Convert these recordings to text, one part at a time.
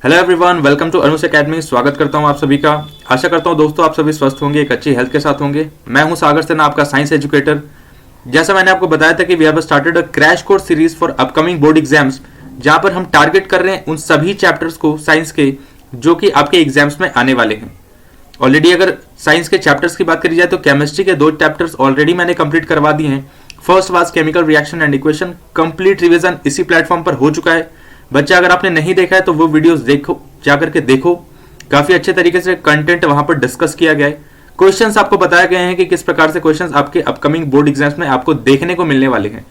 Hello everyone, welcome to Anu's academy. स्वागत करता हूं आप सभी का। आशा करता हूं दोस्तों आप सभी स्वस्थ होंगे, एक अच्छी हेल्थ के साथ होंगे। मैं हूं सागर सेना, आपका साइंस एजुकेटर। जैसा मैंने आपको बताया था कि we have started a crash course series for upcoming board exams, जहां पर हम टारगेट कर रहे हैं उन सभी चैप्टर्स को साइंस के जो कि आपके एग्जाम्स में आने वाले हैं। ऑलरेडी अगर साइंस के चैप्टर्स की बात करी जाए तो केमिस्ट्री के 2 चैप्टर्स ऑलरेडी मैंने कंप्लीट करवा दिए हैं। First was chemical reaction and equation, complete revision इसी प्लेटफॉर्म पर हो चुका है। बच्चा अगर आपने नहीं देखा है तो वो वीडियोस देखो, जाकर के देखो। काफी अच्छे तरीके से कंटेंट वहां पर डिस्कस किया गया है। क्वेश्चंस आपको बताए गए हैं कि किस प्रकार से क्वेश्चंस आपके अपकमिंग बोर्ड एग्जाम्स में आपको देखने को मिलने वाले हैं।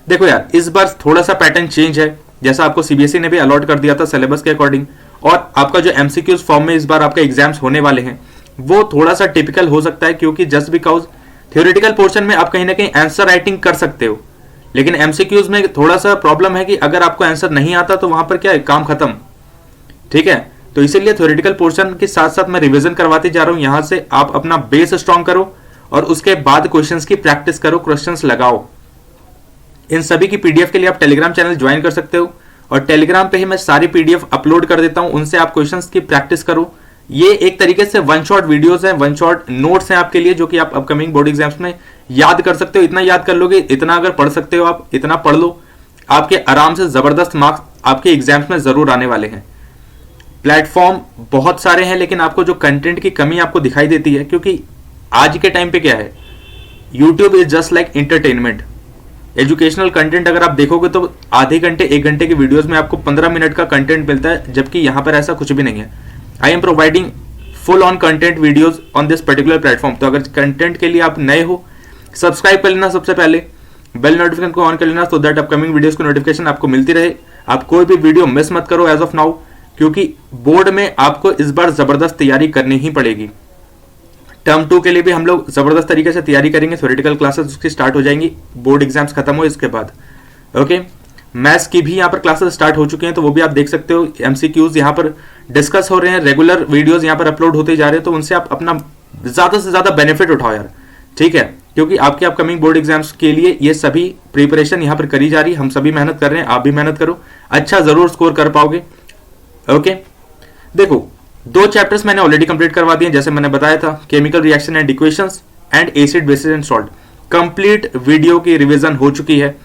देखो यार, इस बार थोड़ा सा पैटर्न चेंज है, जैसा आपको सीबीएसई ने भी अलॉट कर दिया था सिलेबस के अकॉर्डिंग। और आपका जो एमसीक्यूज फॉर्म में इस बार आपका एग्जाम्स होने वाले हैं वो थोड़ा सा टिपिकल हो सकता है, क्योंकि जस्ट बिकॉज थ्योरेटिकल पोर्शन में आप कहीं ना कहीं आंसर राइटिंग कर सकते हो, लेकिन एमसीक्यूज में थोड़ा सा प्रॉब्लम है कि अगर आपको आंसर नहीं आता तो वहां पर क्या है, काम खत्म। ठीक है, तो इसीलिए थ्योरेटिकल पोर्शन के साथ साथ मैं रिवीजन करवाते जा रहा हूं। यहां से आप अपना बेस स्ट्रॉन्ग करो और उसके बाद क्वेश्चंस की प्रैक्टिस करो, क्वेश्चंस लगाओ। इन सभी की पीडीएफ के लिए आप टेलीग्राम चैनल ज्वाइन कर सकते हो, और टेलीग्राम पे ही मैं सारी पीडीएफ अपलोड कर देता हूं। उनसे आप क्वेश्चंस की प्रैक्टिस करो। ये एक तरीके से वन शॉट वीडियोस हैं, वन शॉट नोट्स हैं आपके लिए, जो कि आप अपकमिंग बोर्ड एग्जाम्स में याद कर सकते हो। इतना याद कर लोगे, इतना अगर पढ़ सकते हो आप, इतना पढ़ लो, आपके आराम से जबरदस्त मार्क्स आपके एग्जाम्स में जरूर आने वाले हैं। प्लेटफॉर्म बहुत सारे हैं, लेकिन आपको जो कंटेंट की कमी आपको दिखाई देती है, क्योंकि आज के टाइम पे क्या है, YouTube is just like entertainment. Educational content अगर आप देखोगे तो आधे घंटे 1 घंटे की वीडियोस में आपको 15 मिनट का कंटेंट मिलता है, जबकि यहां पर ऐसा कुछ भी नहीं है। I am providing full on content videos on this particular platform. तो अगर कंटेंट के लिए आप नए हो, सब्सक्राइब कर लेना, सबसे पहले बेल नोटिफिकेशन को ऑन कर लेना, सो दैट अपकमिंग वीडियोस की नोटिफिकेशन आपको मिलती रहे। आप कोई भी वीडियो मिस मत करो एज ऑफ नाउ, क्योंकि बोर्ड में आपको इस बार जबरदस्त तैयारी करनी ही पड़ेगी। टर्म 2 के लिए भी हम लोग जबरदस्त तरीके से तैयारी करेंगे। थ्योरेटिकल क्लासेस उसकी स्टार्ट हो जाएंगी, बोर्ड एग्जाम्स खत्म हो इसके बाद। ओके, मैथ्स की भी यहाँ पर क्लासेस स्टार्ट हो चुके हैं, तो वो भी आप देख सकते हो। एमसीक्यूज यहाँ पर डिस्कस हो रहे हैं, रेगुलर वीडियोस यहाँ पर अपलोड होते जा रहे हैं, तो उनसे आप अपना ज्यादा से ज्यादा बेनिफिट उठाओ यार। ठीक है, क्योंकि आपके अपकमिंग बोर्ड एग्जाम्स के लिए ये सभी प्रिपरेशन यहाँ पर करी जा रही है। हम सभी मेहनत कर रहे हैं, आप भी मेहनत करो, अच्छा जरूर स्कोर कर पाओगे। ओके, देखो 2 चैप्टर्स मैंने ऑलरेडी कंप्लीट करवा दिए, जैसे मैंने बताया था, chemical reaction and equations and acid basis and salt. Complete video की रिवीजन हो चुकी है।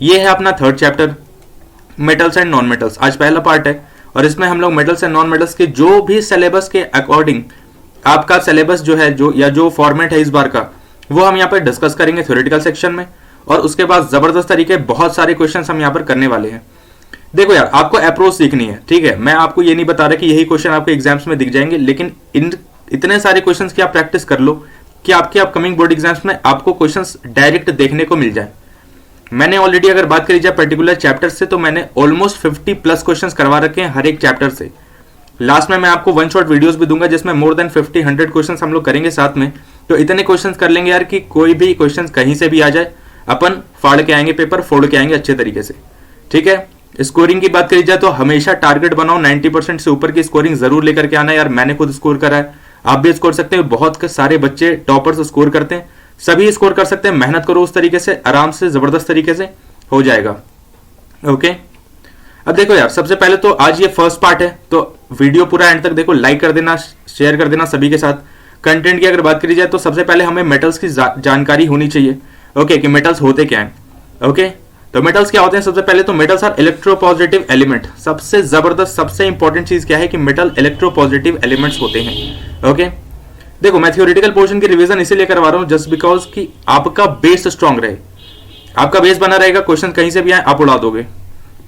ये है अपना 3rd chapter, metals and non metals. आज पहला पार्ट है, और इसमें हम लोग मेटल्स एंड नॉन मेटल्स के जो भी सिलेबस के अकॉर्डिंग आपका सिलेबस जो है, जो फॉर्मेट है इस बार का, वो हम यहाँ पर डिस्कस करेंगे थ्योरेटिकल सेक्शन में। और उसके बाद जबरदस्त तरीके बहुत सारे क्वेश्चन हम यहाँ पर करने वाले हैं। देखो यार, आपको अप्रोच सीखनी है। ठीक है, मैं आपको ये नहीं बता रहा कि यही क्वेश्चन आपके एग्जाम्स में दिख जाएंगे, लेकिन इतने सारे क्वेश्चंस की आप प्रैक्टिस कर लो कि आपके अपकमिंग बोर्ड एग्जाम्स में आपको क्वेश्चंस डायरेक्ट देखने को मिल जाए। मैंने ऑलरेडी अगर बात करी जाए पर्टिकुलर चैप्टर से, तो मैंने ऑलमोस्ट 50+ क्वेश्चंस करवा रखे हैं हर एक चैप्टर से। लास्ट में मैं आपको वन शॉट वीडियोस भी दूंगा, जिसमें मोर देन 50-100 क्वेश्चंस हम लोग करेंगे साथ में। तो इतने क्वेश्चंस कर लेंगे यार कि कोई भी क्वेश्चन कहीं से भी आ जाए, अपन फाड़ के आएंगे, पेपर फोड़ के आएंगे अच्छे तरीके से। ठीक है, स्कोरिंग की बात करी जाए तो हमेशा टारगेट बनाओ, 90% से ऊपर की स्कोरिंग जरूर लेकर के आना। यार मैंने खुद स्कोर करा है, आप भी स्कोर सकते हैं। बहुत सारे बच्चे टॉपर्स स्कोर करते हैं, सभी स्कोर कर सकते हैं। मेहनत करो उस तरीके से, आराम से जबरदस्त तरीके से हो जाएगा। ओके, अब देखो यार, सबसे पहले तो आज ये फर्स्ट पार्ट है, तो वीडियो पूरा एंड तक देखो, लाइक कर देना, शेयर कर देना सभी के साथ। कंटेंट की अगर बात करी जाए तो सबसे पहले हमें मेटल्स की जानकारी होनी चाहिए। ओके, कि मेटल्स होते क्या हैं। ओके, तो मेटल्स क्या होते हैं? सबसे पहले तो मेटल्स आर इलेक्ट्रोपॉजिटिव एलिमेंट। सबसे जबरदस्त, सबसे इंपॉर्टेंट चीज क्या है कि मेटल इलेक्ट्रोपॉजिटिव एलिमेंट्स होते हैं। ओके, देखो मैं थ्योरेटिकल पोर्शन की रिवीजन इसीलिए करवा रहा हूं जस्ट बिकॉज कि आपका बेस स्ट्रांग रहे। आपका बेस बना रहेगा, क्वेश्चन कहीं से भी आए आप उड़ा दोगे।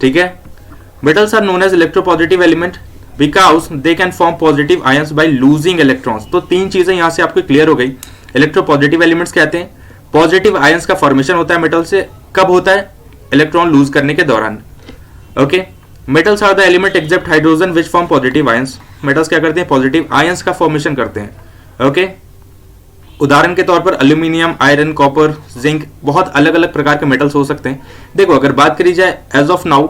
ठीक है, metals are known as electropositive element because they can form positive ions by losing electrons. तो 3 चीजें यहां से आपको क्लियर हो गई। इलेक्ट्रोपॉजिटिव एलिमेंट्स कहते हैं, पॉजिटिव आयंस का फॉर्मेशन होता है मेटल से, कब होता है? इलेक्ट्रॉन लूज करने के दौरान। Okay, metals are the element except hydrogen which form positive ions. Metals क्या करते हैं? पॉजिटिव आयंस का फॉर्मेशन करते हैं। ओके, उदाहरण के तौर पर एल्यूमिनियम, आयरन, कॉपर, जिंक, बहुत अलग अलग प्रकार के मेटल्स हो सकते हैं। देखो अगर बात करी जाए as of now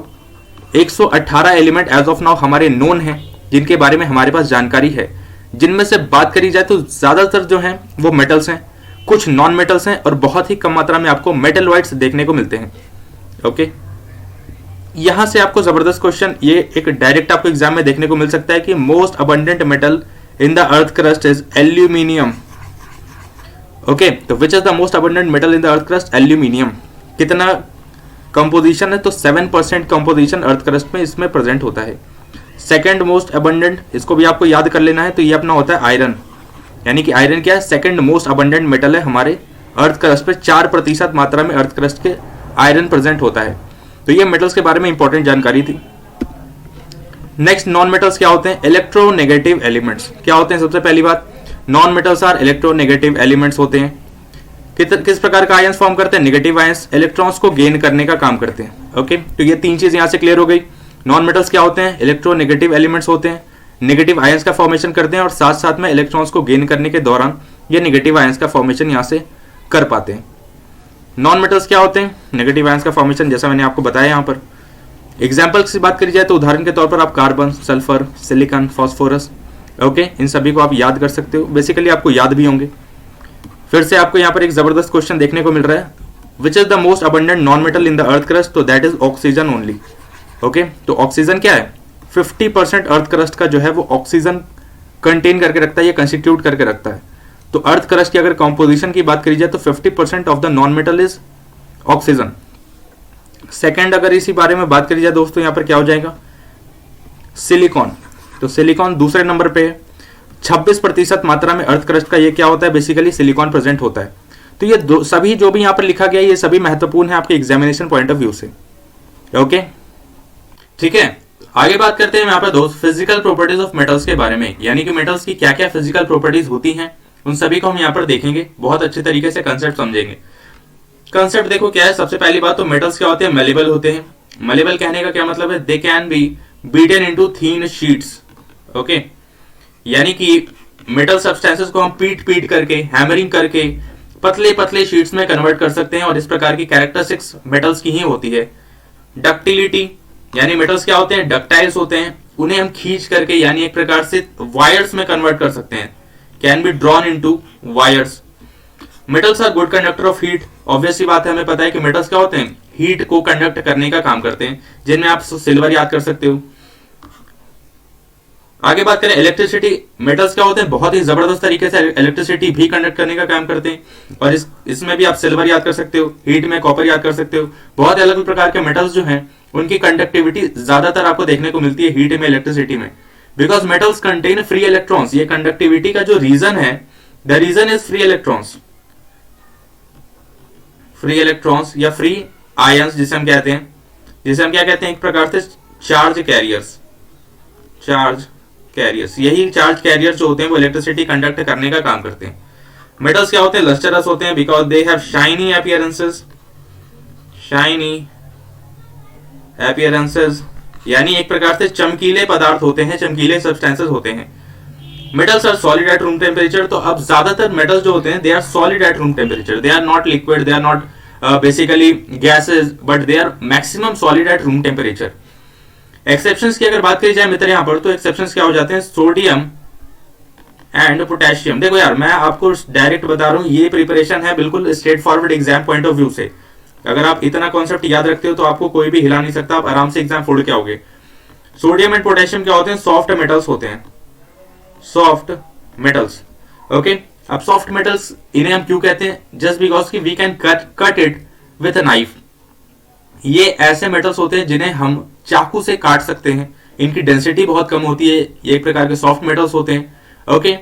118 element as of now हमारे नोन हैं, जिनके बारे में हमारे पास जानकारी है। जिनमें से बात करी जाए तो ज्यादातर जो हैं वो मेटल्स हैं, कुछ नॉन मेटल्स हैं, और बहुत ही कम मात्रा में आपको मेटलॉइड्स देखने को मिलते हैं। ओके, यहां से आपको जबरदस्त क्वेश्चन, ये एक डायरेक्ट आपको एग्जाम में देखने को मिल सकता है कि most abundant metal in the earth crust is aluminium. Okay, तो which is the most abundant metal in the earth crust? Aluminium. कितना कंपोजिशन है? तो 7% कंपोजिशन अर्थ क्रस्ट में इसमें प्रेजेंट होता है। सेकंड मोस्ट अबंडेंट, इसको भी आपको याद कर लेना है, तो ये अपना होता है आयरन। यानी कि आयरन क्या है? सेकंड मोस्ट अबंडेंट मेटल है हमारे अर्थ क्रस्ट पे। 4% मात्रा में अर्थ क्रस्ट के आयरन प्रेजेंट होता है। तो ये मेटल्स के बारे में इंपॉर्टेंट जानकारी थी। नेक्स्ट, नॉन मेटल्स क्या होते हैं? इलेक्ट्रोनेगेटिव एलिमेंट्स क्या होते हैं? सबसे पहली बात, non metals are electronegative elements होते हैं। किस प्रकार का आयंस फॉर्म करते हैं? नेगेटिव आयंस, इलेक्ट्रॉन्स को गेन करने का काम करते हैं। ओके, तो ये 3 चीज यहां से क्लियर हो गई। नॉन मेटल्स क्या होते हैं? इलेक्ट्रोनेगेटिव एलिमेंट्स होते हैं, नेगेटिव आयंस का फॉर्मेशन करते हैं और साथ साथ में इलेक्ट्रॉन्स को गेन करने के दौरान ये नेगेटिव आयंस का फॉर्मेशन यहां से कर पाते हैं। नॉन मेटल्स क्या होते हैं? नेगेटिव आयंस का फॉर्मेशन, जैसा मैंने आपको बताया यहां पर। एग्जाम्पल की बात करी जाए तो उदाहरण के तौर पर आप carbon, sulphur, silicon, phosphorus, okay, इन सभी को आप याद कर सकते हो। बेसिकली आपको याद भी होंगे। फिर से आपको यहाँ पर एक जबरदस्त क्वेश्चन देखने को मिल रहा है, which is the most abundant non metal in the earth crust? तो that is oxygen only. Okay, तो ऑक्सीजन क्या है? 50% अर्थ क्रस्ट का जो है वो ऑक्सीजन कंटेन करके रखता है, ये कंस्टिट्यूट करके रखता है। तो अर्थ क्रस्ट की अगर कॉम्पोजिशन की बात करी जाए तो 50% of the non metal is oxygen. Second, अगर इसी बारे में बात करी जाए दोस्तों, यहां पर क्या हो जाएगा? सिलिकॉन। तो सिलिकॉन दूसरे नंबर पे है। 26% मात्रा में अर्थ क्रस्ट का ये क्या होता है? बेसिकली सिलिकॉन प्रेजेंट होता है। तो ये सभी जो भी यहां पर लिखा गया है, ये सभी महत्वपूर्ण है आपके एग्जामिनेशन पॉइंट ऑफ व्यू से। ओके, ठीक है। आगे बात करते हैं यहाँ पर दोस्त फिजिकल प्रॉपर्टीज ऑफ मेटल्स के बारे में, यानी कि मेटल्स की क्या क्या फिजिकल प्रॉपर्टीज होती हैं, उन सभी को हम यहाँ पर देखेंगे। बहुत अच्छे तरीके से कंसेप्ट समझेंगे। कंसेप्ट देखो क्या है। सबसे पहली बात तो मेटल्स क्या होते हैं? मेलेबल होते हैं। मेलेबल कहने का क्या मतलब है? दे can B beaten into thin sheets. Okay, यानी कि मेटल सब्सटेंसेस को हम पीट पीट करके, हैमरिंग करके पतले पतले शीट्स में कन्वर्ट कर सकते हैं, और इस प्रकार की कैरेक्टरिस्टिक्स मेटल्स की ही होती है। डक्टिलिटी, यानी मेटल्स क्या होते हैं? डक्टाइल्स होते हैं। उन्हें हम खींच करके, यानी एक प्रकार से वायर्स में कन्वर्ट कर सकते हैं, can be drawn into wires. Metals are good conductor of heat. Obviously बात है, हमें पता है कि मेटल्स क्या होते हैं? हीट को कंडक्ट करने का काम करते हैं, जिनमें आप सिल्वर याद कर सकते हो। आगे बात करें इलेक्ट्रिसिटी, मेटल्स क्या होते हैं? बहुत ही जबरदस्त तरीके से इलेक्ट्रिसिटी भी कंडक्ट करने का काम करते हैं, और इसमें भी आप सिल्वर याद कर सकते हो, हीट में कॉपर याद कर सकते हो। बहुत अलग अलग प्रकार के मेटल्स जो हैं उनकी कंडक्टिविटी ज्यादातर आपको देखने को मिलती है हीट में, इलेक्ट्रिसिटी में, because metals contain free electrons. ये कंडक्टिविटी का जो रीजन है, the reason is free electrons. Free electrons या फ्री आयंस जिसे हम कहते हैं, जिसे हम क्या कहते हैं? एक प्रकार से चार्ज कैरियर्स। चार्ज कैरियर्स, यही चार्ज कैरियर्स जो होते हैं वो इलेक्ट्रिसिटी कंडक्ट करने का काम करते हैं। मेटल्स क्या होते हैं? लस्टरस होते हैं, because they have shiny appearances. Shiny appearances यानी एक प्रकार से चमकीले पदार्थ होते हैं, चमकीले सब्सटेंसेस होते हैं। Metals are solid at room temperature. तो अब ज्यादातर मेटल्स जो होते हैं they are solid at room temperature. They are not liquid, they are not basically gases, but they are maximum solid at room temperature. Exceptions की अगर बात करी जाए मित्र यहां पर, तो एक्सेप्शंस क्या हो जाते हैं? Sodium and potassium. देखो यार, मैं आपको डायरेक्ट बता रहा हूं, ये प्रिपरेशन है बिल्कुल straight forward exam point of view से। अगर आप इतना कॉन्सेप्ट याद रखते हो तो आपको कोई भी हिला नहीं सकता, आप आराम से एग्जाम फोड़ के आओगे। सोडियम एंड पोटेशियम क्या होते हैं? सॉफ्ट मेटल्स होते हैं, सॉफ्ट मेटल्स। ओके, अब सॉफ्ट मेटल्स इन्हें हम क्यों कहते हैं? जस्ट बिकॉज की we can cut it with a knife. ये ऐसे मेटल्स होते हैं जिन्हें हम चाकू से काट सकते हैं, इनकी डेंसिटी बहुत कम होती है, ये एक प्रकार के सॉफ्ट मेटल्स होते हैं। ओके,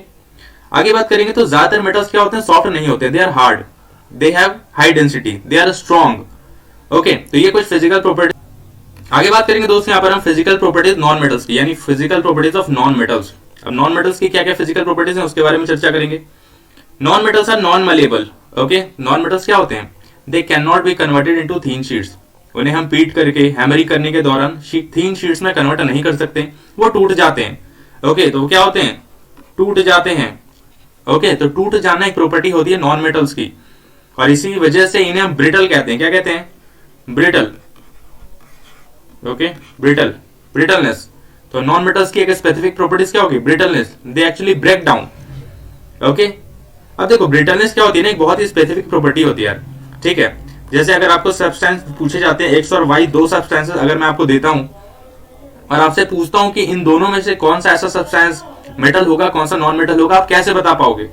आगे बात करेंगे तो ज्यादातर मेटल्स क्या होते हैं? सॉफ्ट नहीं होते, they are hard, they have high density, they are strong. Okay, तो ये कुछ फिजिकल प्रॉपर्टी। आगे बात करेंगे दोस्तों यहाँ पर हम फिजिकल प्रॉपर्टीज नॉन मेटल्स की, यानी physical properties of non metals. अब नॉन मेटल्स की क्या क्या फिजिकल प्रॉपर्टीज हैं उसके बारे में चर्चा करेंगे। Non metals are non malleable. Okay, non metals क्या होते हैं? They can not be converted into thin sheets. उन्हें हम पीट करके, हैमरिंग करने के दौरान थीन शीट्स में कन्वर्ट नहीं कर सकते, वो टूट जाते हैं। ओके, तो वो क्या होते हैं? टूट जाते हैं। ओके, तो टूट जाना एक प्रॉपर्टी होती है नॉन मेटल्स की, और इसी वजह से इन्हें हम ब्रिटल कहते हैं। क्या कहते हैं? ब्रिटल। Okay, brittle, brittleness. तो नॉन मेटल्स की एक स्पेसिफिक प्रॉपर्टीज क्या होगी? Brittleness, they actually break down. Okay, अब देखो ब्रिटलनेस क्या होती है ना, एक बहुत ही स्पेसिफिक प्रॉपर्टी होती है यार, ठीक है। जैसे अगर आपको सब्सटेंस पूछे जाते हैं एक्स और वाई, दो सब्सटेंसेस अगर मैं आपको देता हूं और आपसे पूछता हूं कि इन दोनों में से कौन सा ऐसा सब्सटेंस मेटल होगा, कौन सा नॉन मेटल होगा, आप कैसे बता पाओगे?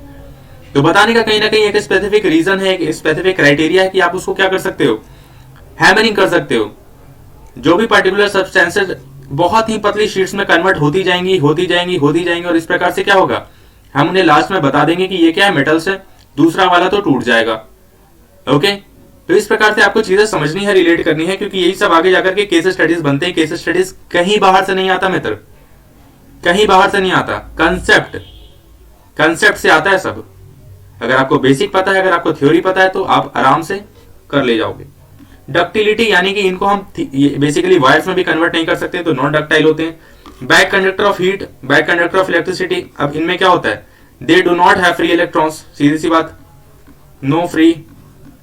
तो बताने का कहीं ना कहीं एक स्पेसिफिक रीजन है, एक स्पेसिफिक क्राइटेरिया है कि आप उसको क्या कर सकते हो, हैमरिंग कर सकते हो। जो भी पर्टिकुलर सब्सटेंसेस बहुत ही पतली शीट्स में कन्वर्ट होती जाएंगी होती जाएंगी होती जाएंगी, और इस प्रकार से क्या होगा, हम उन्हें लास्ट में बता देंगे कि ये क्या है, मेटल्स है, दूसरा वाला तो टूट जाएगा। ओके, तो इस प्रकार से आपको चीजें समझनी है, रिलेट करनी है, क्योंकि यही सब आगे जाकर के केस स्टडीज बनते हैं। केस स्टडीज कहीं बाहर से नहीं आता मित्र, कहीं बाहर से नहीं आता, कंसेप्ट से आता है सब। अगर आपको बेसिक पता है, अगर आपको थ्योरी पता है, तो आप आराम से कर ले जाओगे। डक्टिलिटी यानी कि इनको हम बेसिकली वायर्स में भी कन्वर्ट नहीं कर सकते, तो नॉन डक्टाइल होते हैं। Bad conductor of heat, bad conductor of electricity, अब इनमें क्या होता है, they do not have free electrons, सीधी सी बात, नो फ्री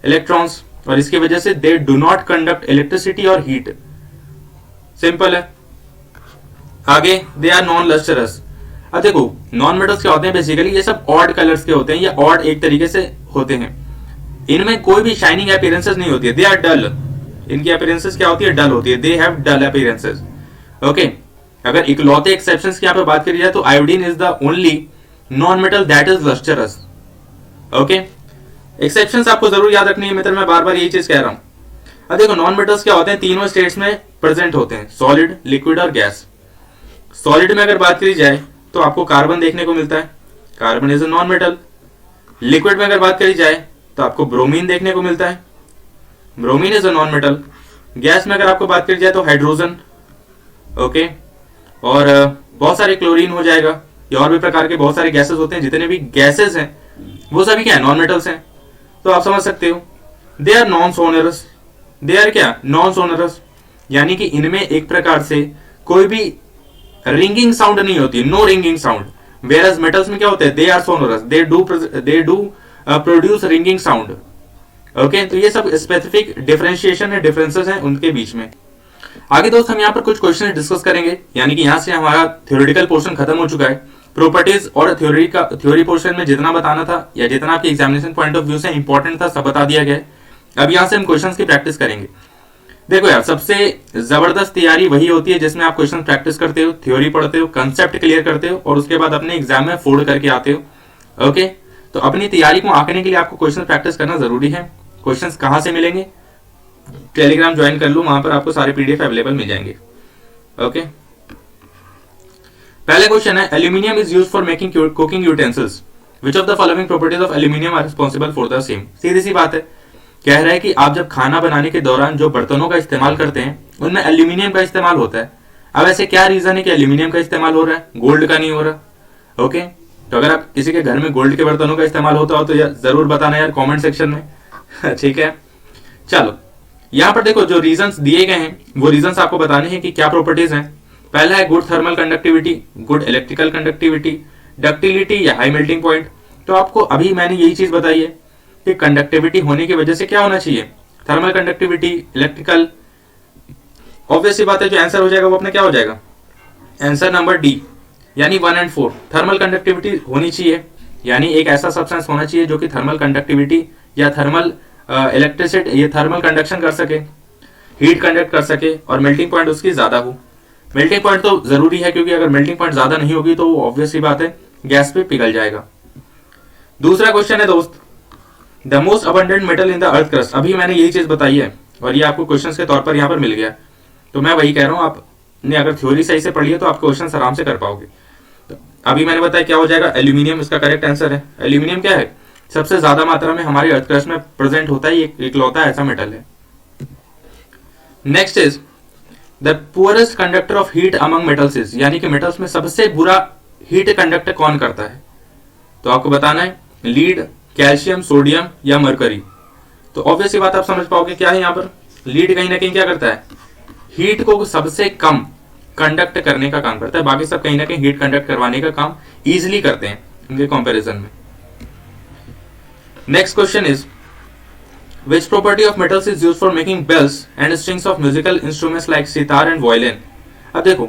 इलेक्ट्रॉन्स, और इसकी वजह से they do not conduct electricity और हीट, सिंपल है। आगे दे आर नॉन लस्टरस। अब देखो नॉन मेटल्स क्या होते हैं, बेसिकली ये सब ऑड कलर्स के होते हैं, ये ऑड एक तरीके से होते हैं, इनमें कोई भी शाइनिंग अपीयरेंसेस नहीं होती है, दे आर डल, इनकी अपीयरेंसेस क्या होती है, डल होती है, they have dull appearances. Okay, अगर इकलौते एक्सेप्शंस की यहाँ पे बात करी जाए तो iodine is the only non metal that is lustrous. Okay, exceptions आपको जरूर याद रखनी है मित्र, मैं बार बार यही चीज कह रहा हूं। अब देखो नॉन मेटल्स क्या होते हैं, तीनों स्टेट्स में प्रेजेंट होते हैं, सॉलिड, लिक्विड और गैस। सॉलिड में अगर बात करी जाए तो आपको कार्बन देखने को मिलता है, carbon is a non metal. Liquid में अगर बात करी जाए तो आपको ब्रोमीन देखने को मिलता है, bromine is a non metal. Gas में अगर आपको बात करी जाए तो हाइड्रोजन, ओके, और बहुत सारे क्लोरीन हो जाएगा, या और भी प्रकार के बहुत सारे गैसेस होते हैं, जितने भी गैसेस हैं वो सभी क्या है, नॉन मेटल्स हैं। तो आप समझ सकते हो they are non sonorous, they are क्या, नॉन सोनरस, यानी कि इनमें एक प्रकार से कोई भी रिंगिंग साउंड नहीं होती, no ringing sound. Whereas metals में क्या होता है, they are sonorous, they do produce ringing sound. Okay, तो ये सब स्पेसिफिक डिफरेंशिएशन है, डिफरेंसेस हैं उनके बीच में। आगे दोस्त हम यहाँ पर कुछ क्वेश्चन डिस्कस करेंगे, यानी कि यहाँ से हमारा थ्योरेटिकल पोर्शन खत्म हो चुका है। प्रॉपर्टीज और थ्योरी पोर्शन में जितना बताना था या जितना आपके एग्जामिनेशन पॉइंट ऑफ व्यू से इंपॉर्टेंट था सब बता दिया गया है। अब यहाँ से हम क्वेश्चंस की प्रैक्टिस करेंगे। देखो यार, सबसे जबरदस्त तैयारी वही होती है जिसमें आप क्वेश्चन प्रैक्टिस करते हो, थ्योरी पढ़ते हो, कंसेप्ट क्लियर करते हो और उसके बाद अपने एग्जाम में फोड़ करके आते हो। ओके, तो अपनी तैयारी को आंकने के लिए आपको क्वेश्चन प्रैक्टिस करना जरूरी है। क्वेश्चन कहाँ से मिलेंगे, टेलीग्राम ज्वाइन कर लो, वहां पर आपको सारे पीडीएफ अवेलेबल मिल जाएंगे। ओके, पहले क्वेश्चन है, aluminium is used for making cooking utensils, which of the following properties of aluminium are responsible for the same. सीधी सी बात है, कह रहा है कि आप जब खाना बनाने के दौरान जो बर्तनों का इस्तेमाल करते हैं उनमें एल्यूमिनियम का इस्तेमाल होता है। अब ऐसे क्या रीजन है कि एल्यूमिनियम का इस्तेमाल हो रहा है, गोल्ड का नहीं हो रहा। ओके, तो अगर आप किसी के घर में गोल्ड के बर्तनों का इस्तेमाल होता हो तो जरूर बताना यार कमेंट सेक्शन में। ठीक है, चलो यहाँ पर देखो जो रीजंस दिए गए हैं वो रीजंस आपको बताने हैं कि क्या प्रॉपर्टीज हैं। पहला है good thermal conductivity, good electrical conductivity, ductility या हाई मेल्टिंग पॉइंट। तो आपको अभी मैंने यही चीज बताई है कि कंडक्टिविटी होने की वजह से क्या होना चाहिए, थर्मल कंडक्टिविटी, इलेक्ट्रिकल। ऑब्वियस सी बात है, जो आंसर हो जाएगा वो अपने क्या हो जाएगा, आंसर नंबर डी, यानी 1 और 4। थर्मल कंडक्टिविटी होनी चाहिए, यानी एक ऐसा सब्सटेंस होना चाहिए जो कि थर्मल कंडक्टिविटी या थर्मल इलेक्ट्रिसिटी, ये थर्मल कंडक्शन कर सके, हीट कंडक्ट कर सके, और मेल्टिंग पॉइंट उसकी ज्यादा हो। मेल्टिंग पॉइंट तो जरूरी है, क्योंकि अगर मेल्टिंग पॉइंट ज्यादा नहीं होगी तो ऑब्वियस सी बात है गैस पे पिघल जाएगा। दूसरा क्वेश्चन है दोस्त, the most abundant metal in the earth crust. अभी मैंने यही चीज बताई है और ये आपको क्वेश्चन के तौर पर यहाँ पर मिल गया, तो मैं वही कह रहा हूँ, आपने अगर थ्योरी सही से पढ़ी है तो आप क्वेश्चन आराम से कर पाओगे। तो अभी मैंने बताया क्या हो जाएगा, एल्यूमिनियम इसका करेक्ट आंसर है। एल्यूमिनियम क्या है, सबसे ज्यादा मात्रा में हमारे अर्थ क्रस्ट में प्रेजेंट होता है, ये इकलौता ऐसा मेटल है। Next is the poorest conductor of heat among metals is, यानी कि मेटल्स में सबसे बुरा हीट कंडक्ट कौन करता है। तो आपको बताना है लीड, कैल्शियम, सोडियम या मरकरी। तो ऑब्वियसली बात आप समझ पाओगे क्या है यहाँ पर, लीड कहीं ना कहीं क्या करता है, हीट को सबसे कम कंडक्ट करने का काम करता है, बाकी सब कहीं ना कहीं हीट कंडक्ट करवाने का काम इजिली करते हैं इनके कंपैरिजन में। Next question is which property of metals is used for making bells and strings of musical instruments like sitar and violin। अब देखो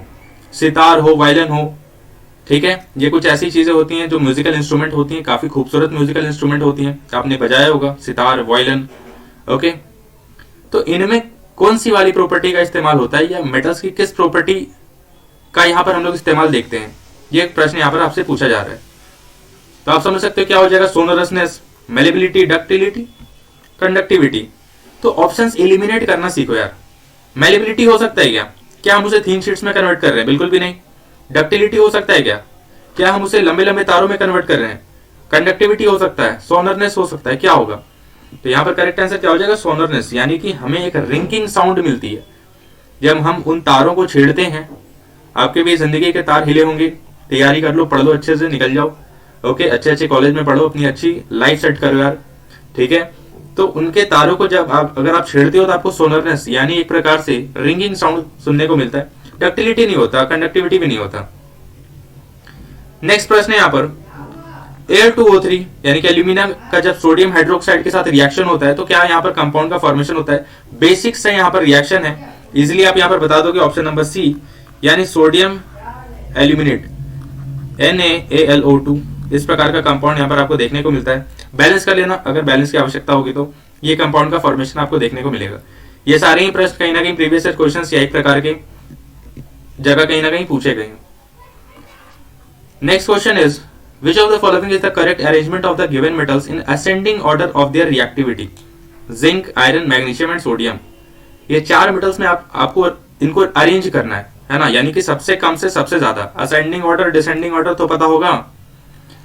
सितार हो, वायलिन हो, ठीक है, ये कुछ ऐसी चीजें होती हैं जो म्यूजिकल इंस्ट्रूमेंट होती हैं, काफी खूबसूरत म्यूजिकल इंस्ट्रूमेंट होती हैं, आपने बजाया होगा सितार, वायलिन। ओके, तो इनमें कौन सी वाली प्रॉपर्टी का इस्तेमाल होता है या मेटल्स की किस प्रॉपर्टी का यहाँ पर हम लोग इस्तेमाल देखते हैं, ये एक प्रश्न यहाँ पर आपसे पूछा जा रहा है। तो आप समझ सकते हो क्या हो जाएगा, सोनरसनेस, मेलेबिलिटी, डक्टिलिटी, कंडक्टिविटी। तो ऑप्शंस एलिमिनेट करना सीखो यार। मेलेबिलिटी हो सकता है क्या हम उसे थिन शीट्स में कन्वर्ट कर रहे हैं? बिल्कुल भी नहीं। डक्टिलिटी हो सकता है क्या हम उसे लंबे लंबे तारों में कन्वर्ट कर रहे हैं? कंडक्टिविटी हो सकता है, सोनरनेस हो सकता है, क्या होगा? तो यहाँ पर करेक्ट आंसर क्या हो जाएगा, सोनरनेस, यानी कि हमें एक रिंकिंग साउंड मिलती है जब हम उन तारों को छेड़ते हैं। आपके भी जिंदगी के तार हिले होंगे, तैयारी कर लो, पढ़ लो अच्छे से, निकल जाओ। ओके, अच्छे अच्छे कॉलेज में पढ़ो, अपनी अच्छी लाइफ सेट करो यार, ठीक है। तो उनके तारों को जब अगर आप छेड़ते हो तो आपको सोनरनेस यानी एक प्रकार से रिंगिंग साउंड सुनने को मिलता है। डक्टिलिटी नहीं होता, कंडक्टिविटी भी नहीं होता। नेक्स्ट प्रश्न है यहाँ पर, Al2O3 यानी कि एल्यूमिनियम का जब सोडियम हाइड्रोक्साइड के साथ रिएक्शन होता है तो क्या यहाँ पर कंपाउंड का फॉर्मेशन होता है? बेसिक्स से यहाँ पर रिएक्शन है, इजिली आप यहाँ पर बता दोगे ऑप्शन नंबर सी, यानी सोडियम एल्यूमिनेट NaAlO2, इस प्रकार का कंपाउंड यहाँ पर आपको देखने को मिलता है। बैलेंस कर लेना, अगर बैलेंस की आवश्यकता होगी तो ये कंपाउंड का फॉर्मेशन आपको देखने को मिलेगा। ये सारे ही प्रश्न कहीं ना कहीं प्रीवियस ईयर क्वेश्चंस या एक प्रकार के जगह कहीं ना कहीं पूछे गए। Next question is, which of the following is the correct arrangement of the given metals in ascending order of their reactivity? Zinc, iron, magnesium and sodium. ये चार मेटल्स में आपको इनको अरेंज करना है ना, यानी कि सबसे कम से सबसे ज्यादा। असेंडिंग ऑर्डर, डिसेंडिंग ऑर्डर तो पता होगा,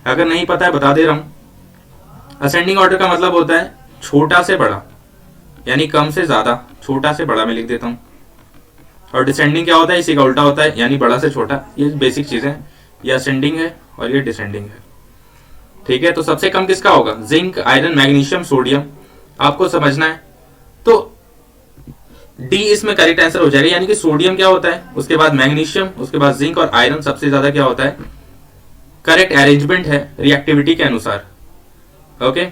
अगर नहीं पता है बता दे रहा हूं। असेंडिंग ऑर्डर का मतलब होता है छोटा से बड़ा, यानी कम से ज्यादा, छोटा से बड़ा मैं लिख देता हूं। और डिसेंडिंग क्या होता है, इसी का उल्टा होता है, यानी बड़ा से छोटा। ये बेसिक चीजें, ये असेंडिंग है और ये डिसेंडिंग है, ठीक है। तो सबसे कम किसका होगा, जिंक, आयरन, मैग्नीशियम, सोडियम, आपको समझना है। तो डी इसमें करेक्ट आंसर हो जाएगा, यानी कि सोडियम क्या होता है, उसके बाद मैग्नीशियम, उसके बाद जिंक और आयरन सबसे ज्यादा क्या होता है, करेक्ट अरेंजमेंट है रिएक्टिविटी के अनुसार। ओके,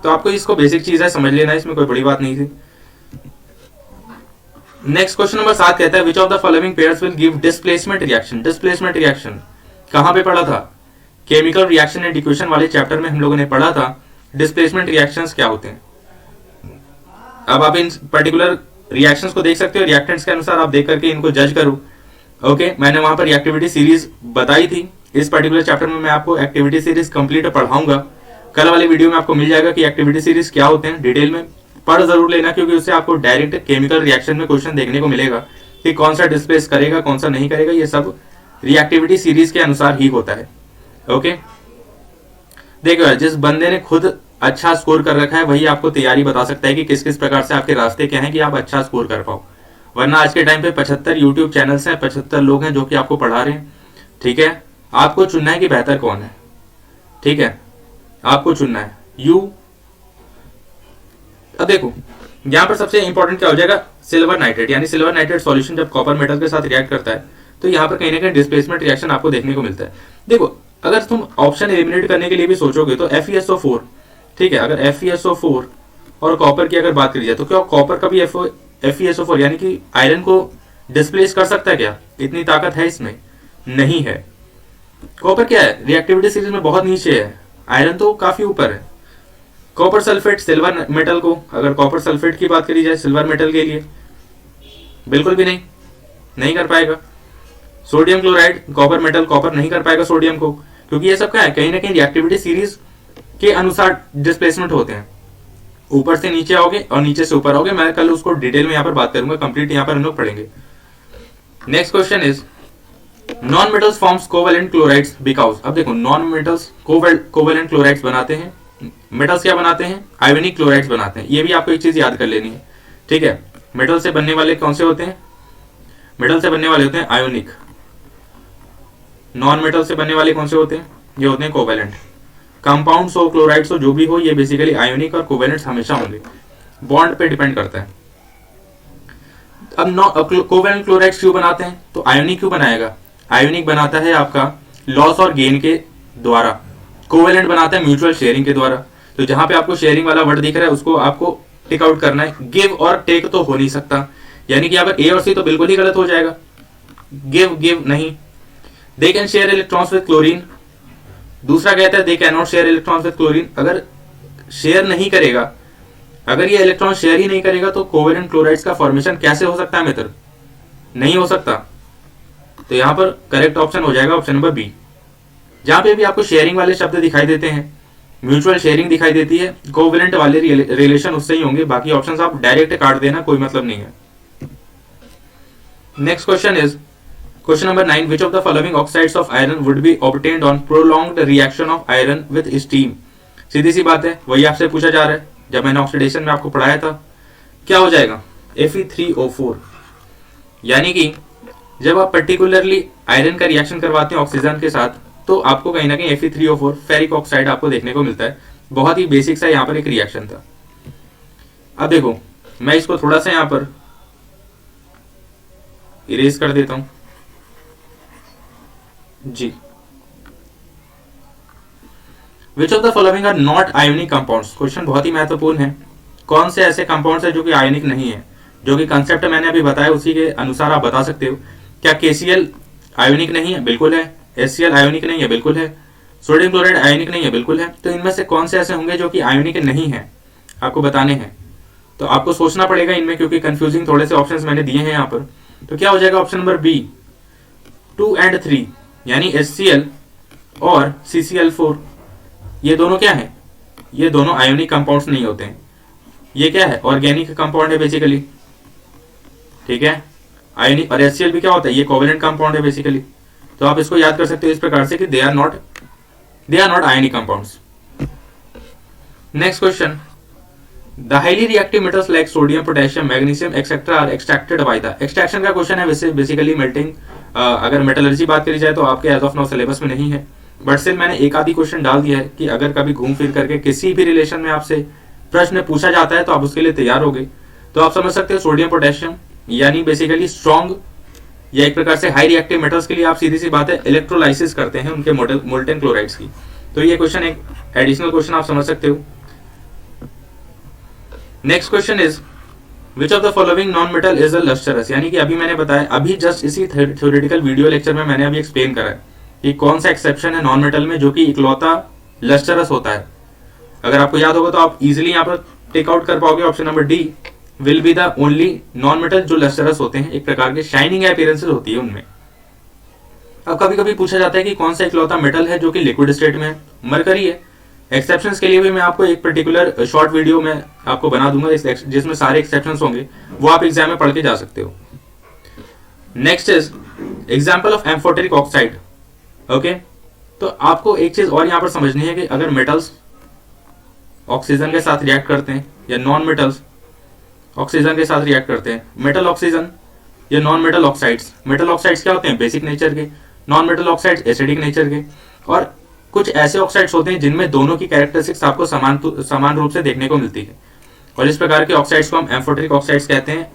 तो आपको इसको बेसिक चीज है समझ लेना, इसमें कोई बड़ी बात नहीं थी। नेक्स्ट क्वेश्चन नंबर 7 कहता है, विच of the following pairs will give displacement reaction? Displacement reaction कहां पे पढ़ा था, केमिकल रिएक्शन एंड इक्वेशन वाले चैप्टर में हम लोगों ने पढ़ा था डिस्प्लेसमेंट रिएक्शंस क्या होते हैं। अब आप इन पर्टिकुलर रिएक्शंस को देख सकते हो, रिएक्टेंट्स के अनुसार आप देख करके इनको जज करो। ओके, मैंने वहां पर एक्टिविटी सीरीज बताई थी, इस पर्टिकुलर चैप्टर में मैं आपको एक्टिविटी सीरीज कंप्लीट पढ़ाऊंगा। कल वाले वीडियो में आपको मिल जाएगा कि एक्टिविटी सीरीज क्या होते हैं, डिटेल में पढ़ जरूर लेना, क्योंकि उससे आपको डायरेक्ट केमिकल रिएक्शन में क्वेश्चन देखने को मिलेगा कि कौन सा डिस्प्लेस करेगा, कौन सा नहीं करेगा, ये सब रिएक्टिविटी सीरीज के अनुसार ही होता है। ओके, देखो यार, जिस बंदे ने खुद अच्छा स्कोर कर रखा है वही आपको तैयारी बता सकता है कि किस किस प्रकार से आपके रास्ते क्या हैं कि आप अच्छा स्कोर कर पाओ। वरना आज के टाइम पे 75 यूट्यूब चैनल्स हैं, 75 लोग हैं जो कि आपको पढ़ा रहे हैं, ठीक है। आपको चुनना है कि बेहतर कौन है, ठीक है, आपको चुनना है यू। अब देखो यहां पर सबसे इंपॉर्टेंट क्या हो जाएगा, सिल्वर नाइट्रेट, यानी सिल्वर नाइट्रेट सॉल्यूशन जब कॉपर मेटल के साथ रिएक्ट करता है तो यहाँ पर कहीं ना कहीं डिस्प्लेसमेंट रिएक्शन आपको देखने को मिलता है। देखो, अगर तुम ऑप्शन एलिमिनेट करने के लिए भी सोचोगे तो FeSO4, ठीक है, अगर FeSO4 और कॉपर की अगर बात करी जाए तो क्या कॉपर का भी FeSO4 यानी कि आयरन को डिस्प्लेस कर सकता है क्या? इतनी ताकत है इसमें? नहीं है। कॉपर क्या है, रिएक्टिविटी सीरीज में बहुत नीचे है, आयरन तो काफी ऊपर है। कॉपर सल्फेट सिल्वर मेटल को, अगर कॉपर सल्फेट की बात करी जाए सिल्वर मेटल के लिए, बिल्कुल भी नहीं कर पाएगा। Sodium chloride copper metal, copper नहीं कर पाएगा सोडियम को, क्योंकि ये सब क्या है, कहीं ना कहीं रिएक्टिविटी सीरीज के अनुसार डिस्प्लेसमेंट होते हैं। ऊपर से नीचे आओगे और नीचे से ऊपर आओगे, मैं कल उसको डिटेल में यहाँ पर बात करूंगा, कंप्लीट यहाँ पर हम लोग पढ़ेंगे। Next question is, non metals forms covalent chlorides because. अब देखो, नॉन मेटल्स कोवेलेंट क्लोराइड्स बनाते हैं, मेटल्स क्या बनाते हैं, आयोनिक क्लोराइड्स बनाते हैं। ये भी आपको एक चीज याद कर लेनी है, ठीक है। मेटल से बनने वाले कौन से होते हैं, मेटल से बनने वाले होते हैं आयोनिक। नॉन मेटल से बनने वाले कौन से होते हैं, ये होते हैं कोवेलेंट। कंपाउंड्स हो, क्लोराइड्स हो, जो भी हो, ये बेसिकली आयोनिक और कोवेलेंट्स हमेशा होंगे, बॉन्ड पे डिपेंड करता है। अब कोवेलेंट क्लोराइड्स क्यों बनाते हैं, तो आयोनिक क्यों बनाएगा, आयोनिक बनाता है आपका लॉस और गेन के द्वारा, कोवेलेंट बनाता है म्यूचुअल शेयरिंग के द्वारा। तो जहां पे आपको शेयरिंग वाला वर्ड दिख रहा है उसको आपको टिक आउट करना है, गिव और टेक तो हो नहीं सकता, यानी कि यहाँ पर ए और सी तो बिल्कुल ही गलत हो जाएगा, गिव नहीं। They can share electrons with chlorine, दूसरा कहता है दे can not share electrons with chlorine. अगर शेयर नहीं करेगा अगर ये इलेक्ट्रॉन शेयर ही नहीं करेगा तो कोवेलेंट क्लोराइड्स का फॉर्मेशन कैसे हो सकता है मित्र? नहीं हो सकता। तो यहां पर करेक्ट ऑप्शन हो जाएगा ऑप्शन नंबर बी। जहां पे भी आपको शेयरिंग वाले शब्द दिखाई देते हैं, म्यूचुअल शेयरिंग दिखाई देती है, कोवेलेंट वाले रिलेशन उससे ही होंगे, बाकी ऑप्शंस आप डायरेक्ट काट देना, कोई मतलब नहीं है। Next question is question number 9, which of the following oxides of iron would be obtained on prolonged reaction of iron with steam? सीधी सी बात है, वही आपसे पूछा जा रहा है जब मैंने ऑक्सीडेशन में आपको पढ़ाया था। क्या हो जाएगा? Fe3O4। यानी कि जब आप पर्टिकुलरली आयरन का रिएक्शन करवाते हैं ऑक्सीजन के साथ तो आपको कहीं ना कहीं Fe3O4 फेरिक ऑक्साइड आपको देखने को मिलता है। बहुत ही बेसिक सा यहाँ पर एक रिएक्शन था। अब देखो मैं इसको थोड़ा सा यहाँ पर इरेज कर देता हूं जी। Which of the following are not ionic compounds? Question बहुत ही महत्वपूर्ण है। कौन से ऐसे कंपाउंड्स है जो कि आयोनिक नहीं है? जो कि कंसेप्ट मैंने अभी बताया उसी के अनुसार आप बता सकते हो। क्या KCl आयोनिक नहीं है? बिल्कुल है। HCl आयोनिक नहीं है? बिल्कुल है। सोडियम क्लोराइड आयोनिक नहीं है? बिल्कुल है। तो इनमें से कौन से ऐसे होंगे जो कि आयोनिक नहीं है? आपको बताने हैं। तो आपको सोचना पड़ेगा इनमें, क्योंकि कंफ्यूजिंग थोड़े से ऑप्शंस मैंने दिए हैं यहाँ पर। तो क्या हो जाएगा ऑप्शन नंबर बी 2 and 3, यानी HCl और CCl4। ये दोनों क्या है? ये दोनों आयोनिक कंपाउंड्स नहीं होते हैं। ये क्या है? ऑर्गेनिक कंपाउंड है बेसिकली, ठीक है। आयोनिक और HCl भी क्या होता है? ये कोवेलेंट कंपाउंड है बेसिकली। तो आप इसको याद कर सकते हो इस प्रकार से कि they are not ionic compounds. Next question, the highly reactive metals like sodium, potassium, magnesium etcetera are extracted by the. Extraction का क्वेश्चन है वैसे बेसिकली मेल्टिंग। अगर मेटलर्जी बात करी जाए तो आपके एज ऑफ नाउ सिलेबस में नहीं है, बट स्टिल मैंने एक आधी क्वेश्चन डाल दिया है कि अगर कभी घूम फिर करके किसी भी रिलेशन में आपसे प्रश्न पूछा जाता है तो आप उसके लिए तैयार हो गए। तो आप समझ सकते हो सोडियम पोटेशियम यानी बेसिकली स्ट्रॉन्ग या एक प्रकार से हाई रिएक्टिव मेटल्स के लिए आप सीधी सी बात है इलेक्ट्रोलाइसिस करते हैं उनके मोल्टेन क्लोराइड्स की। तो ये क्वेश्चन एक एडिशनल क्वेश्चन आप समझ सकते हो। Next question is which of the following non metal is a lustrous? यानी कि अभी मैंने बताया, अभी जस्ट इसी थ्योरेटिकल वीडियो लेक्चर में मैंने अभी एक्सप्लेन करा है कि कौन सा एक्सेप्शन है नॉन मेटल में जो कि इकलौता लस्टरस होता है। अगर आपको याद होगा तो आप इजीली यहाँ पर टेक आउट कर पाओगे। Option number D will be the only non metal जो लस्टरस होते हैं, एक प्रकार के शाइनिंग अपीयरेंसेस होती है उनमें। अब कभी कभी पूछा जाता है कि कौन सा इकलौता मेटल है जो कि लिक्विड स्टेट में है? मरकरी है। एक्सेप्शंस के लिए भी मैं आपको एक पर्टिकुलर शॉर्ट वीडियो में आपको बना दूंगा जिसमें सारे एक्सेप्शंस होंगे, वो आप एग्जाम में पढ़ के जा सकते हो। Next is example of amphoteric oxide. Okay, तो आपको एक चीज और यहां पर समझनी है कि अगर मेटल्स ऑक्सीजन के साथ रिएक्ट करते हैं या नॉन मेटल्स ऑक्सीजन के साथ रिएक्ट करते हैं, मेटल ऑक्सीजन या non metal oxides. Metal oxides क्या होते हैं? बेसिक नेचर के। Non metal oxides acidic nature के। और कुछ ऐसे ऑक्साइड्स होते हैं जिनमें दोनों की कैरेक्टरिस्टिक्स आपको समान रूप से देखने को मिलती है, और इस प्रकार के ऑक्साइड्स को हम एम्फोटेरिक ऑक्साइड्स कहते हैं।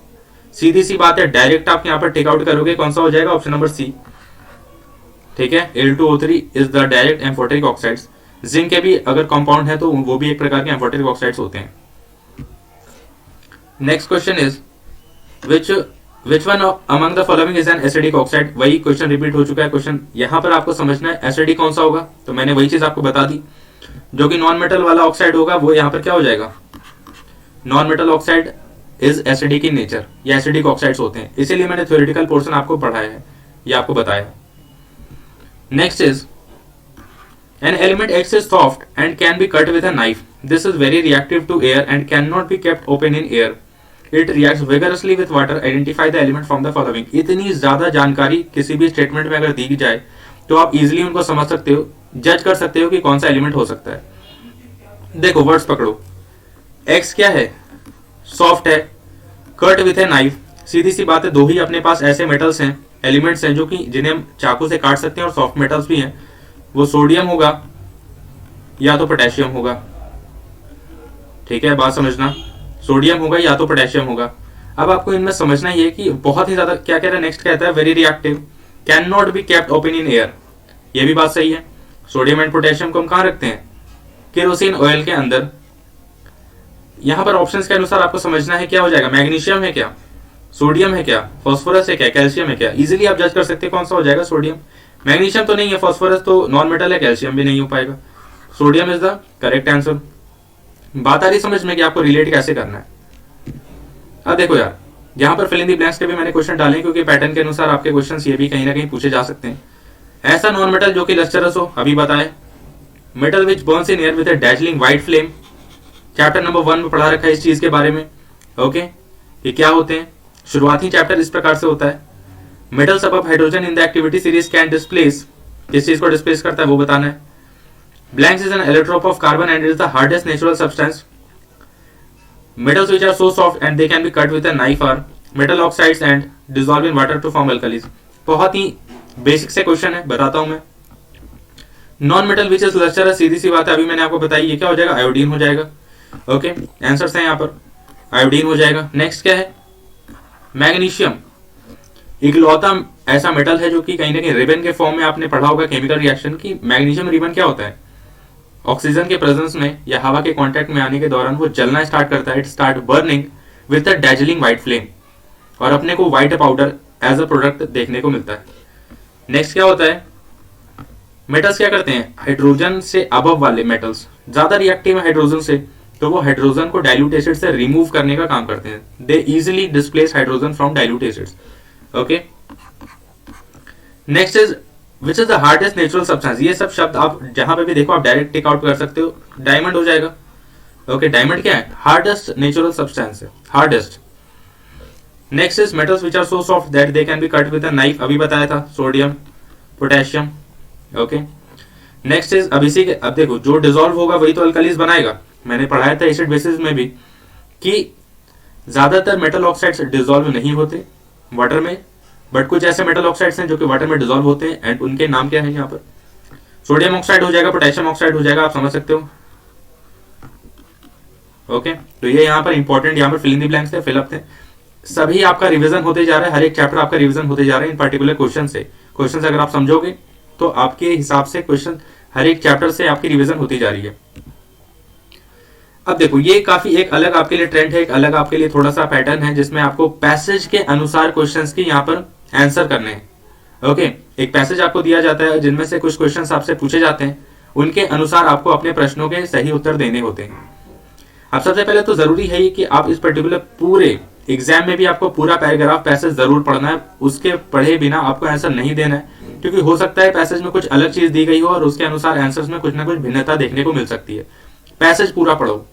सीधी सी बात है, डायरेक्ट आप यहाँ पर टेक आउट करोगे, कौन सा हो जाएगा? ऑप्शन नंबर सी, ठीक है। Al2O3 is the direct amphoteric oxides. Zinc के भी अगर कंपाउंड है तो वो भी एक प्रकार के एम्फोटेरिक ऑक्साइड्स होते हैं। Next question is which one among the following is an acidic oxide? वही क्वेश्चन रिपीट हो चुका है। क्वेश्चन यहाँ पर आपको समझना है एसिडिक कौन सा होगा, तो मैंने वही चीज आपको बता दी। जो कि नॉन मेटल वाला ऑक्साइड होगा वो यहाँ पर क्या हो जाएगा? Non metal oxide is acidic in nature, या एसिडिक ऑक्साइड्स होते हैं, इसीलिए मैंने थ्योरेटिकल पोर्शन आपको पढ़ाया है या आपको बताया। Next is an element X is soft and can be cut with a knife. This is very reactive to air and cannot be kept open in air. It reacts vigorously with water. Identify the element from the following. इतनी ज्यादा जानकारी किसी भी statement में अगर दी जाए तो आप इजीली उनको समझ सकते हो, जज कर सकते हो कि कौन सा एलिमेंट हो सकता है। देखो वर्ड्स पकड़ो, X क्या है? सॉफ्ट है। कट विथ ए नाइफ, सीधी सी बात है, दो ही अपने पास ऐसे मेटल्स हैं, एलिमेंट्स हैं जो कि जिन्हें हम चाकू से काट सकते हैं और सॉफ्ट मेटल्स भी हैं। वो सोडियम होगा या तो पोटेशियम होगा, ठीक है, बात समझना। सोडियम होगा या तो पोटेशियम होगा। अब आपको इनमें समझना ये कि बहुत ही ज्यादा क्या कह रहा है, नेक्स्ट कहता है very reactive, can not be kept open in air. ये भी बात सही है। सोडियम एंड पोटेशियम को हम कहां रखते हैं? केरोसिन ऑयल के अंदर। यहां पर ऑप्शंस के अनुसार आपको समझना है क्या हो जाएगा। मैग्नीशियम है क्या? सोडियम है क्या? फास्फोरस है क्या? कैल्शियम है क्या? इजीली आप जज कर सकते हैं कौन सा हो जाएगा। सोडियम। मैग्नीशियम तो नहीं है, फास्फोरस तो नॉन मेटल है, कैल्शियम भी नहीं हो पाएगा। Sodium is the correct answer. बात आ रही समझ में कि आपको रिलेट कैसे करना है। अब देखो यार, यहाँ पर फिल इन द ब्लैंक्स के भी मैंने क्वेश्चन डाले क्योंकि पैटर्न के अनुसार आपके क्वेश्चंस ये भी कहीं ना कहीं पूछे जा सकते हैं। ऐसा नॉन मेटल जो कि लस्टरस हो, अभी बताए। Metal which Burns in air with a dazzling white flame, chapter number 1 में पढ़ा रखा है इस चीज के बारे में। ओके, ये क्या होते हैं? शुरुआती चैप्टर इस प्रकार से होता है। Metals above hydrogen in the activity series can displace, किस चीज को डिस्प्लेस करता है वो बताना है। Blanks is an allotrope of carbon and is the hardest natural substance. Metals which are so soft and they can be cut with a knife are metal oxides and dissolve in water to form alkalis। बहुत ही basic से question है, बताता हूं मैं। Non metal which is lustrous, सीधी सी बात है, अभी मैंने आपको बताई। ये क्या हो जाएगा? आयोडीन हो जाएगा। ओके, आंसर्स हैं यहाँ पर, आयोडीन हो जाएगा। नेक्स्ट क्या है? मैग्नीशियम। इकलौता ऐसा मेटल है जो कि कहीं ना कहीं रिबन के फॉर्म में आपने पढ़ा होगा केमिकल रिएक्शन की। मैग्नीशियम रिबन क्या होता है? ऑक्सीजन के प्रेजेंस में या हवा के कांटेक्ट में आने के दौरान वो जलना स्टार्ट करता है। It start burning with a dazzling white flame, और अपने को white powder as a product देखने को मिलता है। नेक्स्ट क्या होता है? मेटल्स क्या करते हैं? हाइड्रोजन से अबव वाले मेटल्स ज्यादा रिएक्टिव है हाइड्रोजन से, तो वो हाइड्रोजन को डाइल्यूट एसिड से रिमूव करने का काम करते हैं। दे easily displace hydrogen from dilute acids. Okay, next is which is the hardest natural substance. ये सब शब्द आप जहां पे भी देखो आप डायरेक्ट टेक आउट कर सकते हो। डायमंड हो जाएगा। ओके, डायमंड क्या है? हार्डेस्ट नेचुरल सब्सटेंस है, hardest. Next is metals which are so soft that they can be cut with a knife, अभी बताया था, sodium, potassium. Okay, next is, अब इसी के, अब देखो जो डिसॉल्व होगा वही तो अल्कलीज बनाएगा। मैंने पढ़ाया था एसिड बेसिस में भी कि ज्यादातर मेटल ऑक्साइड्स डिसॉल्व नहीं होते वाटर में, बट कुछ ऐसे मेटल ऑक्साइड्स हैं जो कि वाटर में डिसॉल्व होते हैं, एंड उनके नाम क्या है यहाँ पर? सोडियम ऑक्साइड हो जाएगा, पोटेशियम ऑक्साइड हो जाएगा, आप समझ सकते हो। ओके, तो ये यहाँ पर इंपॉर्टेंट, यहाँ पर फिल इन द ब्लैंक्स थे, फिलअप थे। सभी आपका रिवीजन होते जा रहा है, हर एक चैप्टर आपका रिवीजन होते जा रहा है इन पर्टिकुलर क्वेश्चन से। क्वेश्चन अगर आप समझोगे तो आपके हिसाब से क्वेश्चन हर एक चैप्टर से आपकी रिवीजन होती जा रही है। अब देखो, ये काफी एक अलग आपके लिए ट्रेंड है, एक अलग आपके लिए थोड़ा सा पैटर्न है, जिसमें आपको पैसेज के अनुसार क्वेश्चंस की यहाँ पर आंसर करने हैं। ओके, एक पैसेज आपको दिया जाता है जिनमें से कुछ क्वेश्चंस आपसे पूछे जाते हैं, उनके अनुसार आपको अपने प्रश्नों के सही उत्तर देने होते हैं। अब सबसे पहले तो जरूरी है कि आप इस पर्टिकुलर पूरे एग्जाम में भी आपको पूरा पैराग्राफ पैसेज जरूर पढ़ना है। उसके पढ़े बिना आपको आंसर नहीं देना है, क्योंकि हो सकता है पैसेज में कुछ अलग चीज दी गई हो और उसके अनुसार आंसर्स में कुछ ना कुछ भिन्नता देखने को मिल सकती है। पैसेज पूरा पढ़ो।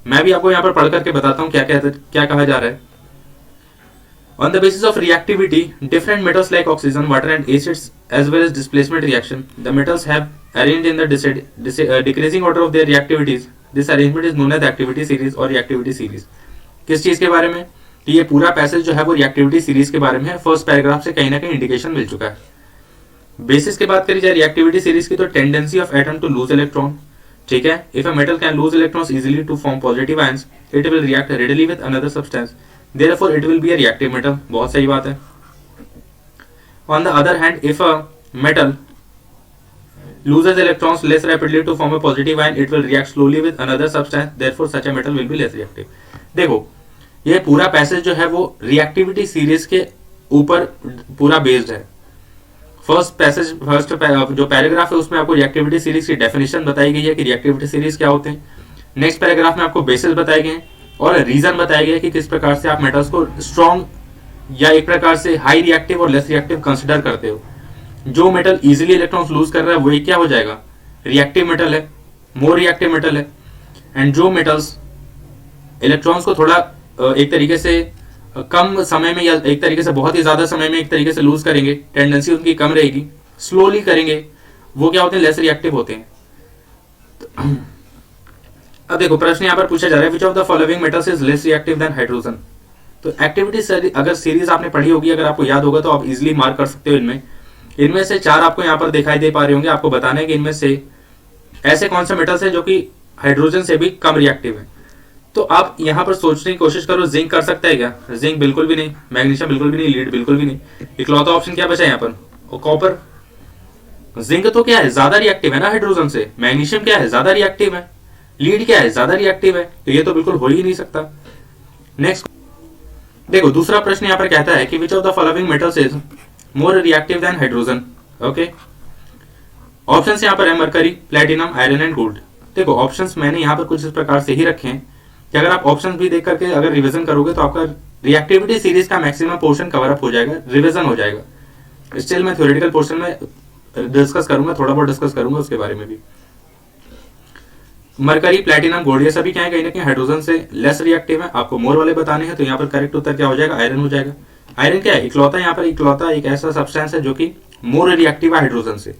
मैं भी आपको यहाँ पर पढ़ करके बताता हूँ क्या कहा जा रहा है। On the basis of reactivity, different metals like oxygen, water and acids as well as displacement reaction, the metals have arranged in the decreasing order of their reactivities. This arrangement is known as activity series or reactivity series. किस चीज के बारे में? कि ये पूरा passage जो है वो रिएक्टिविटी सीरीज के बारे में है। फर्स्ट पैराग्राफ से कहीं ना कहीं इंडिकेशन मिल चुका है। बेसिस की बात करी जाए रिएक्टिविटी सीरीज की, तो tendency of atom to lose electron, ठीक है। If a metal can lose electrons easily to form positive ions, it will react readily with another substance, therefore it will be a reactive metal. बहुत सही बात है। On the other hand, if a metal loses electrons less rapidly to form a positive ion, it will react slowly with another substance, therefore such a metal will be less reactive। देखो, ये पूरा passage जो है वो reactivity series के ऊपर पूरा based है। फर्स्ट जो पैराग्राफ है उसमें आपको रिएक्टिविटी सीरीज की डेफिनेशन बताई गई है कि रिएक्टिविटी सीरीज क्या होते हैं। नेक्स्ट पैराग्राफ में आपको बेसिस बताए गए हैं और रीजन बताया गया कि किस प्रकार से आप मेटल्स को स्ट्रॉन्ग या एक प्रकार से हाई रिएक्टिव और लेस रिएक्टिव कंसिडर करते हो। जो मेटल इजीली इलेक्ट्रॉन्स लूज कर रहा है वही क्या हो जाएगा? रिएक्टिव मेटल है, मोर रिएक्टिव मेटल है। एंड जो मेटल्स इलेक्ट्रॉन्स को थोड़ा एक तरीके से कम समय में या एक तरीके से बहुत ही ज्यादा समय में एक तरीके से लूज करेंगे, टेंडेंसी उनकी कम रहेगी, स्लोली करेंगे, वो क्या होते हैं? लेस रिएक्टिव होते हैं। अब देखो, प्रश्न यहाँ पर पूछा जा रहा है, विच of the following metals is less reactive than hydrogen. तो एक्टिविटी अगर सीरीज आपने पढ़ी होगी, अगर आपको याद होगा तो आप इजिली मार्क कर सकते हो। इनमें से 4 आपको यहाँ पर दिखाई दे पा रहे होंगे। आपको बताना है कि इनमें से ऐसे कौन से मेटल्स हैं जो कि हाइड्रोजन से भी कम रिएक्टिव है। तो आप यहाँ पर सोचने की कोशिश करो, जिंक कर सकता है क्या? जिंक बिल्कुल भी नहीं, मैग्नीशियम बिल्कुल भी नहीं, लीड बिल्कुल भी नहीं। इकलौता ऑप्शन क्या बचा यहाँ पर? और कॉपर। जिंक तो क्या है? ज्यादा रिएक्टिव है ना हाइड्रोजन से। मैग्नीशियम क्या है? ज्यादा रिएक्टिव है। लीड क्या है? ज्यादा रिएक्टिव है। तो ये तो बिल्कुल हो ही नहीं सकता। नेक्स्ट देखो, दूसरा प्रश्न यहाँ पर कहता है कि विच of the following metals is more reactive than hydrogen. Okay, option यहाँ पर है mercury, platinum, iron and gold. देखो ऑप्शंस मैंने यहाँ पर कुछ इस प्रकार से ही रखे हैं कि अगर आप ऑप्शंस भी देख करके अगर रिवीजन करोगे तो आपका रिएक्टिविटी सीरीज का मैक्सिमम पोर्शन कवर अप हो जाएगा, रिवीजन हो जाएगा। स्टिल मैं थ्योरेटिकल पोर्शन में डिस्कस करूंगा, थोड़ा बहुत डिस्कस करूंगा उसके बारे में भी। मरकरी, प्लैटिनम, गोल्ड ये सभी क्या है, कहीं ना कहीं हाइड्रोजन से लेस रिएक्टिव है। आपको मोर वाले बताने हैं तो यहाँ पर करेक्ट उत्तर क्या हो जाएगा, आयरन हो जाएगा। आयरन क्या है, इकलौता यहाँ पर इकलौता एक ऐसा सब्सटेंस है जो कि मोर रिएक्टिव है हाइड्रोजन से।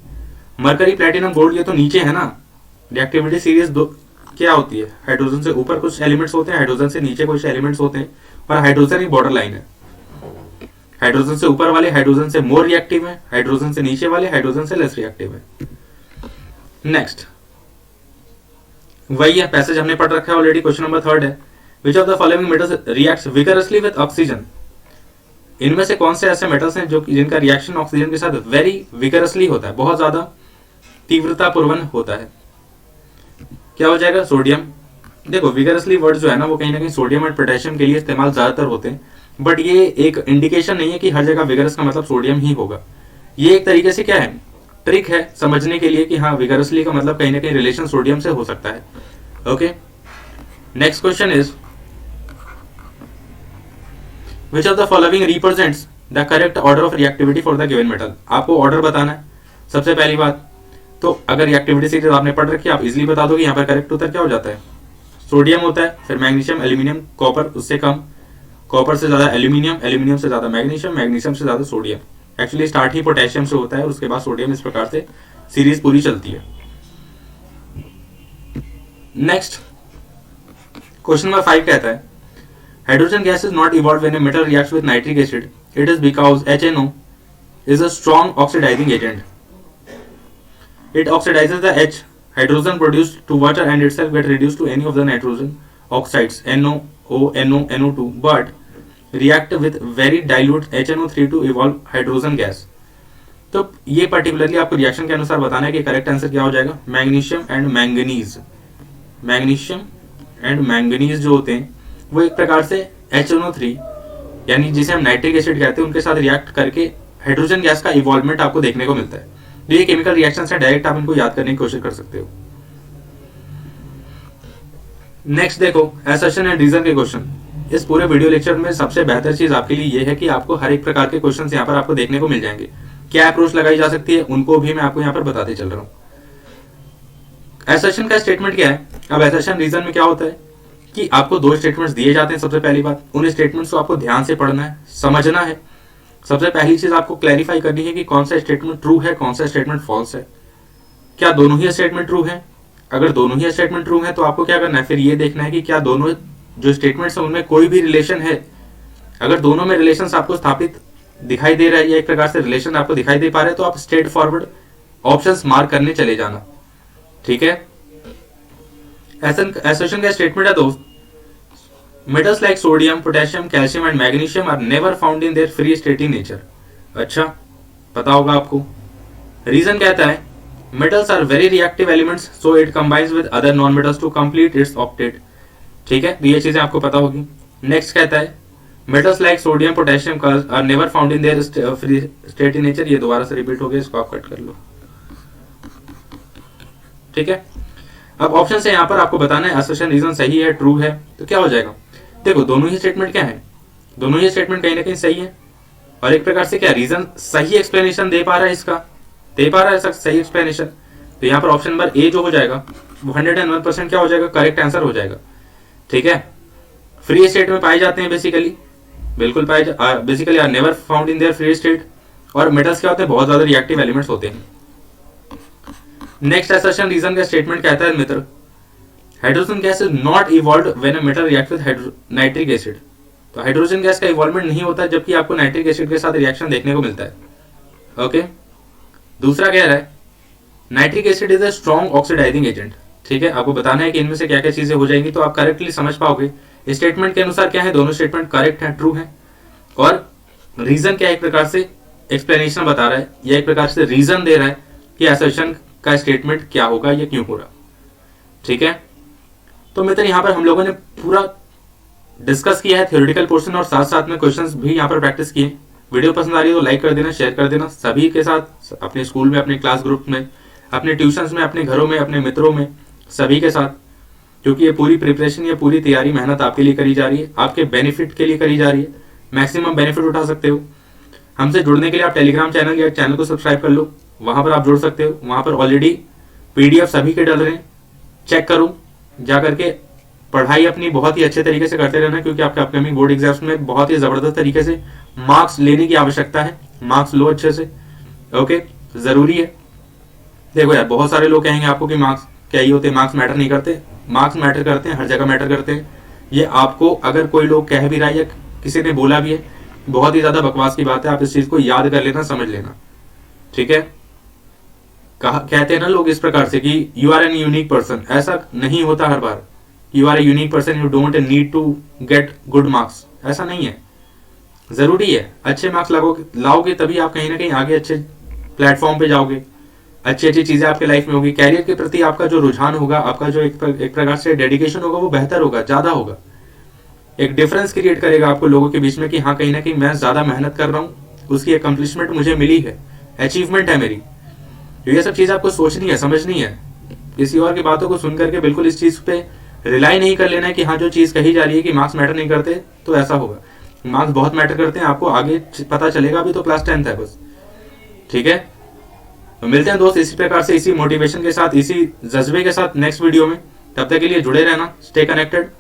मरकरी, प्लैटिनम, गोल्ड ये तो नीचे है ना, रिएक्टिविटी सीरीज दो क्या होती है, हाइड्रोजन से ऊपर कुछ एलिमेंट्स होते हैं, हाइड्रोजन से नीचे कुछ एलिमेंट्स होते हैं, और हाइड्रोजन एक बॉर्डर लाइन है। हाइड्रोजन से ऊपर वाले हाइड्रोजन से मोर रिएक्टिव है, हाइड्रोजन से नीचे वाले हाइड्रोजन से लेस रिएक्टिव है। नेक्स्ट वही है, पैसेज हमने पढ़ रखा है ऑलरेडी। क्वेश्चन नंबर 3 है, विच of the following metals reacts vigorously with oxygen. इनमें से कौन से ऐसे मेटल्स हैं जो जिनका रिएक्शन ऑक्सीजन के साथ वेरी विगरसली होता है, बहुत ज्यादा तीव्रता पूर्वक होता है। क्या हो जाएगा, सोडियम। देखो विगरसली वर्ड जो है ना वो कहीं ना कहीं सोडियम और पोटेशियम के लिए इस्तेमाल ज्यादातर होते हैं, बट ये एक इंडिकेशन नहीं है कि हर जगह विगरस का मतलब सोडियम ही होगा। ये एक तरीके से क्या है, ट्रिक है समझने के लिए कि हाँ विगरसली का मतलब कहीं ना कहीं रिलेशन सोडियम से हो सकता है। Okay, next question is which of the following represents the correct order of reactivity for the given metal. आपको ऑर्डर बताना है सबसे पहली बात। तो अगर रिएक्टिविटी सीरीज आपने पढ़ रखी है आप इजीली बता दोगे। यहाँ पर करेक्ट उत्तर क्या हो जाता है, सोडियम होता है, फिर मैग्नीशियम, एल्यूमिनियम, कॉपर उससे कम, कॉपर से ज्यादा एल्यूमिनियम, एल्यूमिनियम से ज्यादा मैग्नीशियम, मैग्नीशियम से ज्यादा सोडियम। एक्चुअली स्टार्ट ही पोटेशियम से होता है और उसके बाद सोडियम, इस प्रकार से सीरीज पूरी चलती है। नेक्स्ट क्वेश्चन नंबर 5 कहता है, hydrogen gas is not evolve when a metal reacts with nitric acid, it is because HNO is a strong oxidizing agent. It oxidizes the H hydrogen produced to water and itself get reduced to any of the nitrogen oxides NO, NO, NO2 but react with very dilute HNO3 to evolve hydrogen gas. तो ये particularly आपको reaction के अनुसार बताना है कि correct answer क्या हो जाएगा, magnesium and manganese. Magnesium and manganese जो होते हैं वो एक प्रकार से HNO3 यानी जिसे हम नाइट्रिक एसिड कहते हैं उनके साथ रिएक्ट करके हाइड्रोजन गैस का इवॉल्वमेंट आपको देखने को मिलता है। तो ये केमिकल रिएक्शन है, डायरेक्ट आप इनको याद करने की कोशिश कर सकते हो। नेक्स्ट देखो असर्शन एंड रीजन के क्वेश्चन। इस पूरे वीडियो लेक्चर में सबसे बेहतर चीज आपके लिए ये है कि आपको हर एक प्रकार के क्वेश्चन यहाँ पर आपको देखने को मिल जाएंगे। क्या अप्रोच लगाई जा सकती है उनको भी मैं आपको यहाँ पर बताते चल रहा हूँ। असर्शन का स्टेटमेंट क्या है, अब असर्शन रीजन में क्या होता है कि आपको दो स्टेटमेंट्स दिए जाते हैं। सबसे पहली बात, उन स्टेटमेंट्स को आपको ध्यान से पढ़ना है, समझना है। सबसे पहली चीज आपको क्लैरिफाई करनी है कि कौन सा स्टेटमेंट ट्रू है, कौन सा स्टेटमेंट फॉल्स है। क्या दोनों ही स्टेटमेंट ट्रू है? अगर दोनों ही स्टेटमेंट ट्रू है तो आपको क्या करना है, फिर ये देखना है कि क्या दोनों जो स्टेटमेंट्स हैं उनमें कोई भी रिलेशन है। अगर दोनों में रिलेशन आपको स्थापित दिखाई दे रहा है या एक प्रकार से रिलेशन आपको दिखाई दे पा रहे हैं तो आप स्ट्रेट फॉरवर्ड ऑप्शंस मार्क करने चले जाना। ठीक है, असर्शन का स्टेटमेंट है दोस्त, metals like sodium, potassium, calcium and magnesium are never found in their free state in nature. अच्छा पता होगा आपको। रीजन कहता है metals are very reactive elements so it combines with other non-metals to complete its octet. ठीक है, ये चीजें आपको पता होगी। नेक्स्ट कहता है metals like sodium, potassium are never found in their free state in nature. ये दोबारा से रिपीट हो गया, इसको आप कट कर लो। ठीक है, अब ऑप्शन से यहाँ पर आपको बताना है असर्शन रीजन सही है, ट्रू है, तो क्या हो जाएगा। देखो दोनों ही स्टेटमेंट क्या है, दोनों ही स्टेटमेंट कहीं ना कहीं सही है और एक प्रकार से क्या रीजन सही एक्सप्लेनेशन दे पा रहा है, इसका दे पा रहा है सही एक्सप्लेनेशन। तो यहाँ पर ऑप्शन नंबर ए जो हो जाएगा वो 101% क्या हो जाएगा, करेक्ट आंसर हो जाएगा। ठीक है, फ्री स्टेट में पाए जाते हैं बेसिकली, बिल्कुल पाए basically are never found in their free state. और मेटल्स क्या होते हैं, बहुत ज्यादा रिएक्टिव एलिमेंट्स होते हैं। नेक्स्ट असर्शन रीजन का स्टेटमेंट कहता है मित्र, hydrogen gas is not evolved when a metal react with nitric acid. तो हाइड्रोजन गैस का इवॉल्वमेंट नहीं होता जबकि आपको नाइट्रिक एसिड के साथ रिएक्शन देखने को मिलता है। ओके, दूसरा कह रहा है nitric acid is a strong oxidising agent. ठीक है, आपको बताना है कि इनमें से क्या क्या चीजें हो जाएंगी तो आप करेक्टली समझ पाओगे। स्टेटमेंट के अनुसार क्या है, दोनों स्टेटमेंट करेक्ट है, ट्रू है। और रीजन क्या एक प्रकार से एक्सप्लेनेशन बता रहा है या एक प्रकार से रीजन दे रहा है कि असर्शन का स्टेटमेंट क्या होगा या क्यों हो रहा। ठीक है, तो मित्र यहाँ पर हम लोगों ने पूरा डिस्कस किया है थ्योरेटिकल पोर्शन और साथ साथ में क्वेश्चंस भी यहाँ पर प्रैक्टिस किए। वीडियो पसंद आ रही है तो लाइक कर देना, शेयर कर देना सभी के साथ, अपने स्कूल में, अपने क्लास ग्रुप में, अपने ट्यूशंस में, अपने घरों में, अपने मित्रों में, सभी के साथ, क्योंकि ये पूरी प्रिपरेशन, ये पूरी तैयारी मेहनत आपके लिए करी जा रही है, आपके बेनिफिट के लिए करी जा रही है, मैक्सिमम बेनिफिट उठा सकते हो। हमसे जुड़ने के लिए आप टेलीग्राम चैनल या चैनल को सब्सक्राइब कर लो, वहां पर आप जुड़ सकते हो। वहां पर ऑलरेडी पीडीएफ सभी के डल रहे हैं, चेक करो जा करके। पढ़ाई अपनी बहुत ही अच्छे तरीके से करते रहना, क्योंकि आपके अपकमिंग बोर्ड एग्जाम्स में बहुत ही जबरदस्त तरीके से मार्क्स लेने की आवश्यकता है। मार्क्स लो अच्छे से, ओके, जरूरी है। देखो यार, बहुत सारे लोग कहेंगे आपको कि मार्क्स क्या ही होते हैं, मार्क्स मैटर नहीं करते। मार्क्स मैटर करते हैं, हर जगह मैटर करते हैं। ये आपको अगर कोई लोग कह भी रहा है या किसी ने बोला भी है, बहुत ही ज्यादा बकवास की बात है। आप इस चीज को याद कर लेना, समझ लेना, ठीक है। कहते हैं ना लोग इस प्रकार से कि you are an unique person, ऐसा नहीं होता हर बार। You are a unique person, you don't need to get good marks, ऐसा नहीं है। जरूरी है अच्छे मार्क्स लाओगे तभी आप कहीं ना कहीं आगे अच्छे प्लेटफॉर्म पे जाओगे, अच्छी अच्छी चीजें आपके लाइफ में होगी। कैरियर के प्रति आपका जो रुझान होगा, आपका जो एक प्रकार से डेडिकेशन होगा, वो बेहतर होगा, ज्यादा होगा। एक डिफरेंस क्रिएट करेगा आपको लोगों के बीच में कि हाँ, कहीं ना कहीं मैं ज्यादा मेहनत कर रहा हूँ, उसकी अकम्पलिशमेंट मुझे मिली है, अचीवमेंट है मेरी। तो ये सब चीज आपको सोचनी है, समझनी है। किसी और की बातों को सुन करके बिल्कुल इस चीज पे रिलाई नहीं कर लेना है कि हाँ, जो चीज कही जा रही है कि मार्क्स मैटर नहीं करते, तो ऐसा होगा। मार्क्स बहुत मैटर करते हैं, आपको आगे पता चलेगा। अभी तो क्लास 10th है बस, ठीक है। तो मिलते हैं दोस्त इसी प्रकार से, इसी मोटिवेशन के साथ, इसी जज्बे के साथ नेक्स्ट वीडियो में। तब तक के लिए जुड़े रहना, स्टे कनेक्टेड।